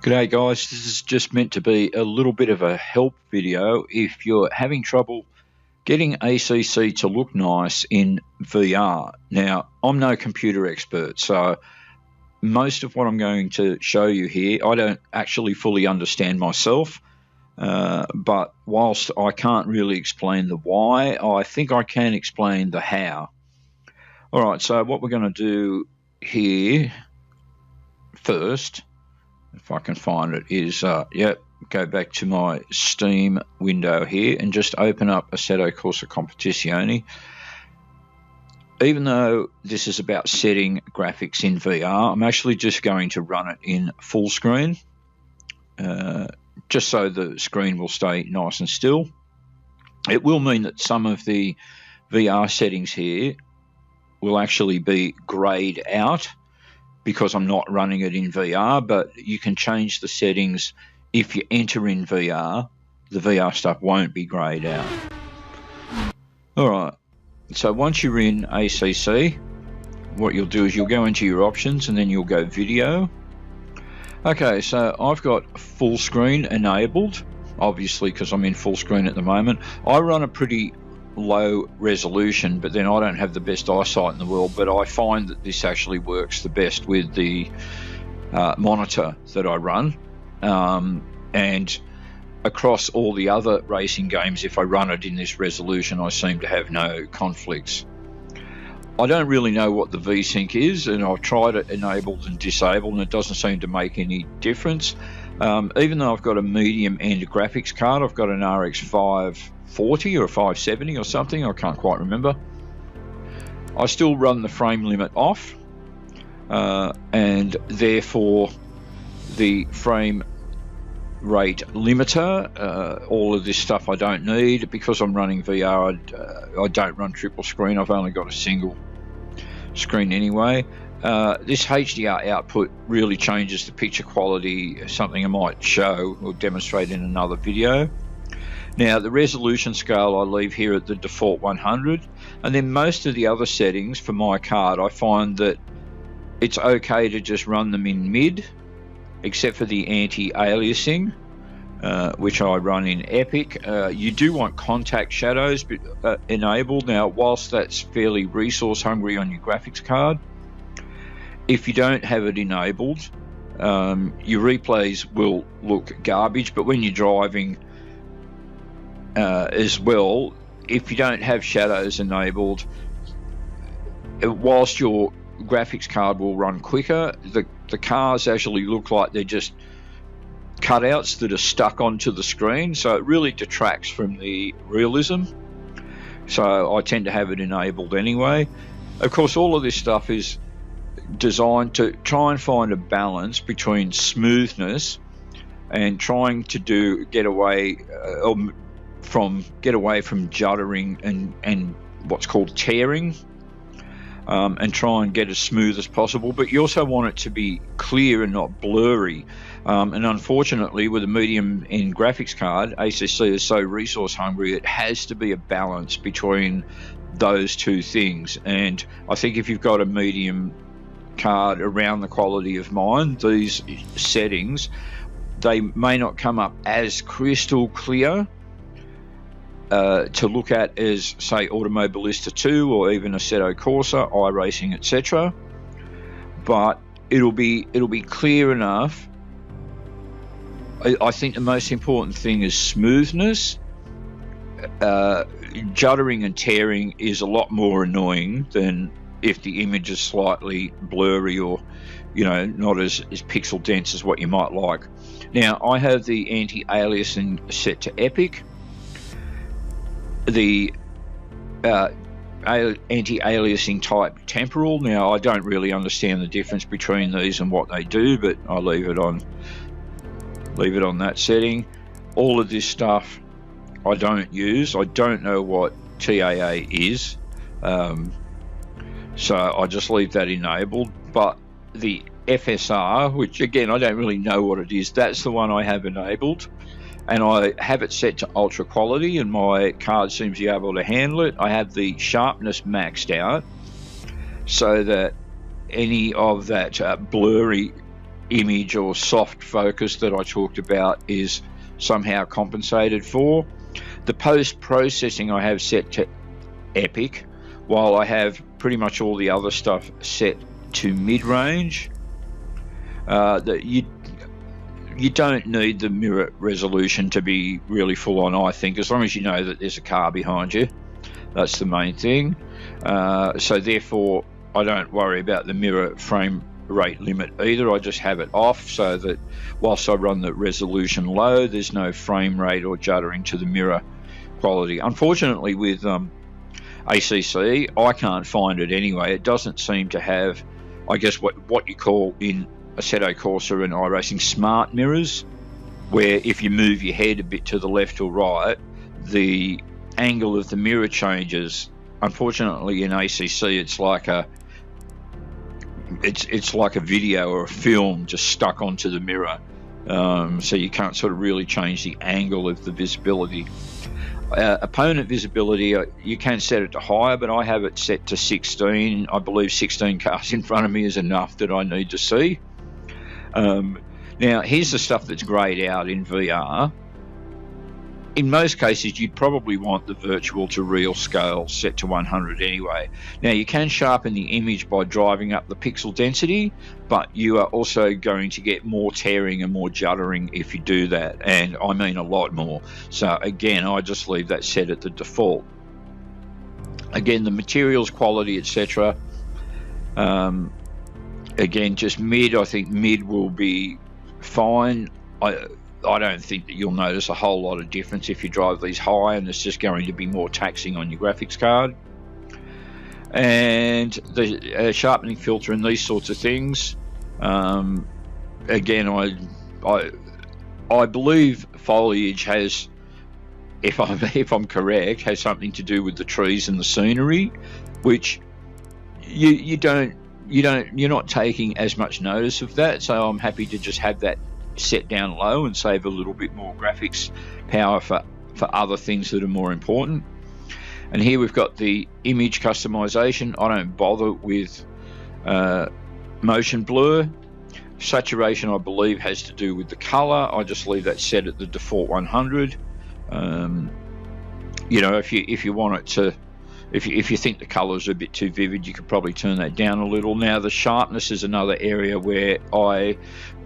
G'day guys, this is just meant to be a little bit of a help video if you're having trouble getting ACC to look nice in VR. Now, I'm no computer expert, so most of what I'm going to show you here, I don't actually fully understand myself, but whilst I can't really explain the why, I think I can explain the how. Alright, so what we're going to do here first, if I can find it, is go back to my Steam window here and just open up Assetto Corsa Competizione. Even though this is about setting graphics in VR, I'm actually just going to run it in full screen, just so the screen will stay nice and still. It will mean that some of the VR settings here will actually be grayed out, because I'm not running it in VR, but you can change the settings if you enter in VR. The VR stuff won't be grayed out. Alright, so once you're in ACC, what you'll do is you'll go into your options and then you'll go video. Okay, so I've got full screen enabled, obviously because I'm in full screen at the moment. I run a pretty low resolution, but then I don't have the best eyesight in the world, but I find that this actually works the best with the monitor that I run, and across all the other racing games, if I run it in this resolution, I seem to have no conflicts. I don't really know what the VSync is, and I've tried it enabled and disabled, and it doesn't seem to make any difference. Even though I've got a medium end graphics card, I've got an RX 540 or 570 or something, I can't quite remember. I still run the frame limit off, and therefore the frame rate limiter, all of this stuff I don't need. Because I'm running VR, I don't run triple screen, I've only got a single screen anyway. This HDR output really changes the picture quality, something I might show or demonstrate in another video. Now, the resolution scale I leave here at the default 100, and then most of the other settings for my card, I find that it's okay to just run them in mid, except for the anti-aliasing, which I run in Epic. You do want contact shadows enabled. Now, whilst that's fairly resource hungry on your graphics card, if you don't have it enabled, your replays will look garbage, but when you're driving as well, if you don't have shadows enabled, whilst your graphics card will run quicker, the cars actually look like they're just cutouts that are stuck onto the screen, so it really detracts from the realism. So I tend to have it enabled anyway. Of course, all of this stuff is designed to try and find a balance between smoothness and trying to get away from juddering and what's called tearing, and try and get as smooth as possible, but you also want it to be clear and not blurry. And unfortunately, with a medium end graphics card, ACC is so resource hungry, it has to be a balance between those two things. And I think if you've got a medium card around the quality of mine, these settings, they may not come up as crystal clear to look at as, say, Automobilista 2 or even Assetto Corsa, iRacing, etc. But it'll be clear enough. I think the most important thing is smoothness. Juddering and tearing is a lot more annoying than if the image is slightly blurry or, not as pixel dense as what you might like. Now, I have the anti-aliasing set to Epic. The anti-aliasing type temporal. Now, I don't really understand the difference between these and what they do, but I leave it on that setting. All of this stuff I don't use. I don't know what TAA is, so I just leave that enabled. But the FSR, which again I don't really know what it is, that's the one I have enabled, and I have it set to ultra quality, and my card seems to be able to handle it. I have the sharpness maxed out so that any of that blurry image or soft focus that I talked about is somehow compensated for. The post-processing I have set to epic, while I have pretty much all the other stuff set to mid-range. That you don't need the mirror resolution to be really full on, I think, as long as you know that there's a car behind you. That's the main thing. So therefore, I don't worry about the mirror frame rate limit either. I just have it off so that whilst I run the resolution low, there's no frame rate or juddering to the mirror quality. Unfortunately, with ACC, I can't find it anyway. It doesn't seem to have, I guess, what you call in Assetto Corsa and iRacing smart mirrors, where if you move your head a bit to the left or right, the angle of the mirror changes. Unfortunately, in ACC, it's like a video or a film just stuck onto the mirror, so you can't sort of really change the angle of the visibility. Opponent visibility, you can set it to higher, but I have it set to 16. I believe 16 cars in front of me is enough that I need to see. Now, here's the stuff that's greyed out in VR. In most cases, you'd probably want the virtual to real scale set to 100 anyway. Now, you can sharpen the image by driving up the pixel density, but you are also going to get more tearing and more juddering if you do that, and I mean a lot more. So again, I just leave that set at the default. Again, the materials quality, etc. Again, just mid. I think mid will be fine. I don't think that you'll notice a whole lot of difference if you drive these high, and it's just going to be more taxing on your graphics card. And the sharpening filter and these sorts of things, again, I believe foliage has, if I'm correct, has something to do with the trees and the scenery, which you're not taking as much notice of that. So I'm happy to just have that set down low and save a little bit more graphics power for other things that are more important. And here we've got the image customization. I don't bother with motion blur. Saturation, I believe, has to do with the color. I just leave that set at the default 100. You know, if you want it to, if you think the colors are a bit too vivid, you could probably turn that down a little. Now, the sharpness is another area where I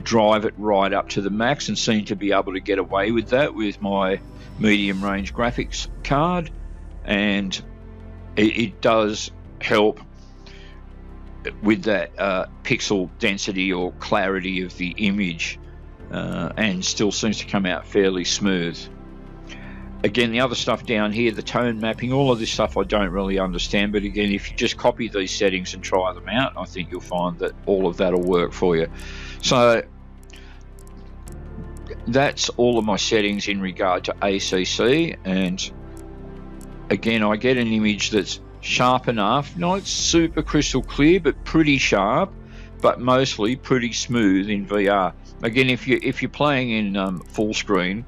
drive it right up to the max and seem to be able to get away with that with my medium range graphics card, and it does help with that pixel density or clarity of the image, and still seems to come out fairly smooth. Again, the other stuff down here, the tone mapping, all of this stuff I don't really understand, but again, if you just copy these settings and try them out, I think you'll find that all of that will work for you. So that's all of my settings in regard to ACC, and again, I get an image that's sharp enough, not super crystal clear, but pretty sharp, but mostly pretty smooth in VR. Again, if you're playing in full screen,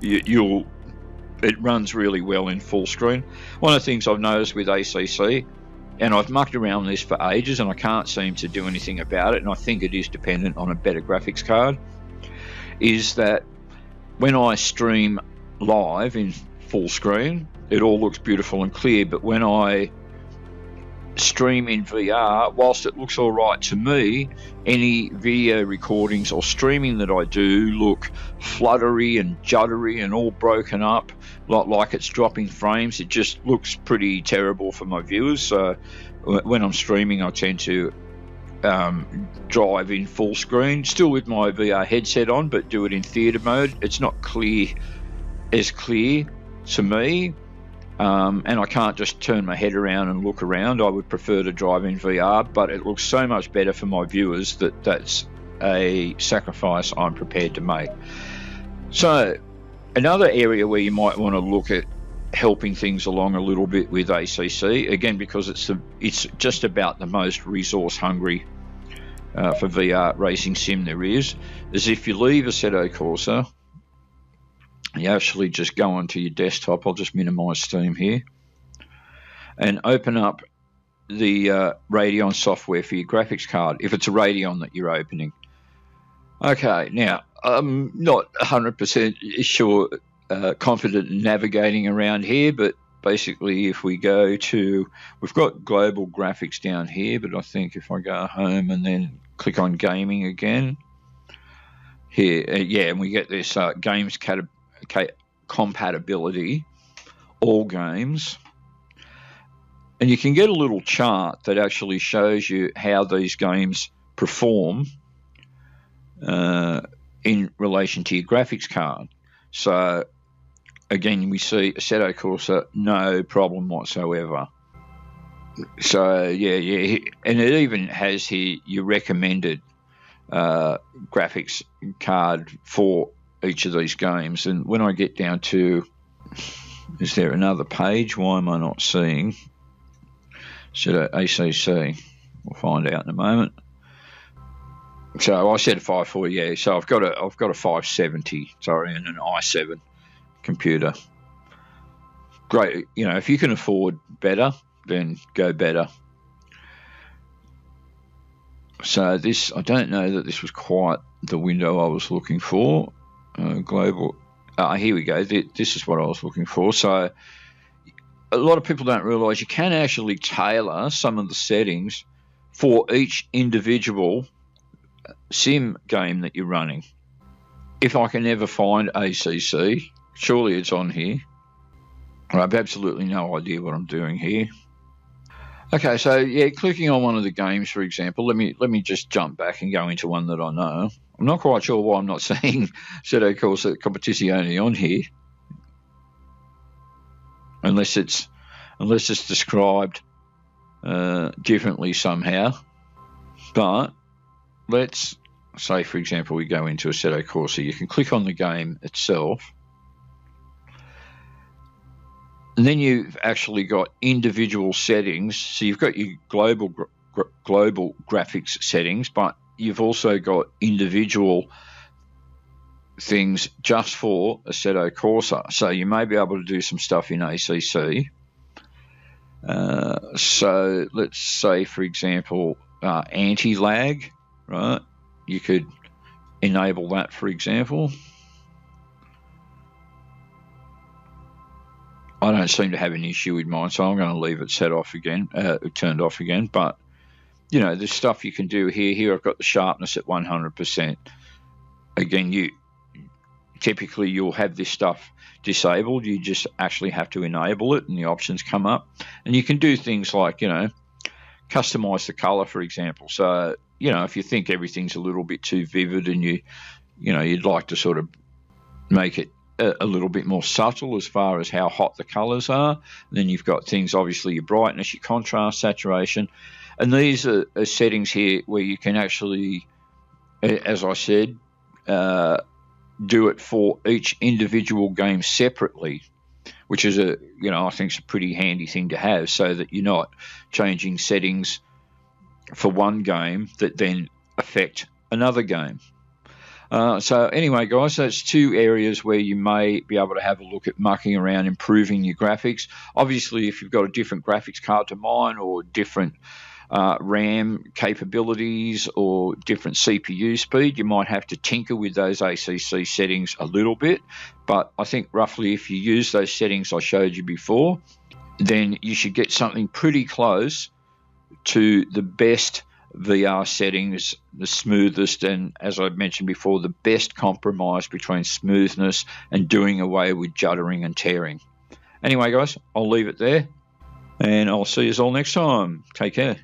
it runs really well in full screen. One of the things I've noticed with ACC, and I've mucked around this for ages and I can't seem to do anything about it, and I think it is dependent on a better graphics card, is that when I stream live in full screen, it all looks beautiful and clear, but when I stream in VR, whilst it looks all right to me, any video recordings or streaming that I do look fluttery and juddery and all broken up, like it's dropping frames. It just looks pretty terrible for my viewers. So when I'm streaming, I tend to drive in full screen, still with my VR headset on, but do it in theatre mode. It's not as clear to me. And I can't just turn my head around and look around. I would prefer to drive in VR, but it looks so much better for my viewers that that's a sacrifice I'm prepared to make. So another area where you might want to look at helping things along a little bit with ACC, again, because it's just about the most resource hungry for VR racing sim there is if you leave Assetto Corsa, you actually just go onto your desktop. I'll just minimize Steam here and open up the Radeon software for your graphics card, if it's a Radeon that you're opening. Okay, now I'm not 100% sure, confident in navigating around here, but basically if we go to, we've got global graphics down here, but I think if I go home and then click on gaming again, here, yeah, and we get this games compatibility, all games, and you can get a little chart that actually shows you how these games perform in relation to your graphics card. So again, we see Assetto Corsa, no problem whatsoever. So yeah, and it even has here your recommended graphics card for each of these games. And when I get down to, is there another page? Why am I not seeing? So ACC, we'll find out in a moment. So I said 540, yeah. So I've got a 570, sorry, and an i7 computer. Great, you know, if you can afford better, then go better. So this, I don't know that this was quite the window I was looking for. Global, here we go. This is what I was looking for. So a lot of people don't realise you can actually tailor some of the settings for each individual sim game that you're running. If I can ever find ACC, surely it's on here. I have absolutely no idea what I'm doing here. Okay, so yeah, clicking on one of the games, for example, let me just jump back and go into one that I know. I'm not quite sure why I'm not seeing Assetto Corsa Competizione on here, unless it's described differently somehow. But let's say, for example, we go into Assetto Corsa. You can click on the game itself, and then you've actually got individual settings. So you've got your global graphics settings, but you've also got individual things just for Assetto Corsa. So you may be able to do some stuff in ACC. So let's say, for example, anti-lag, right? You could enable that, for example. I don't seem to have an issue with mine, so I'm going to leave it set off again, turned off again. But, you know, there's stuff you can do here. Here I've got the sharpness at 100%. Again, typically you'll have this stuff disabled. You just actually have to enable it and the options come up. And you can do things like, you know, customize the color, for example. So, you know, if you think everything's a little bit too vivid and you'd like to sort of make it a little bit more subtle as far as how hot the colors are. And then you've got things, obviously, your brightness, your contrast, saturation. And these are settings here where you can actually, as I said, do it for each individual game separately, which is I think it's a pretty handy thing to have, so that you're not changing settings for one game that then affect another game. So anyway, guys, that's two areas where you may be able to have a look at mucking around, improving your graphics. Obviously, if you've got a different graphics card to mine, or different RAM capabilities, or different CPU speed, you might have to tinker with those ACC settings a little bit. But I think roughly if you use those settings I showed you before, then you should get something pretty close to the best VR settings, the smoothest, and as I mentioned before, the best compromise between smoothness and doing away with juddering and tearing. Anyway, guys, I'll leave it there, and I'll see you all next time. Take care.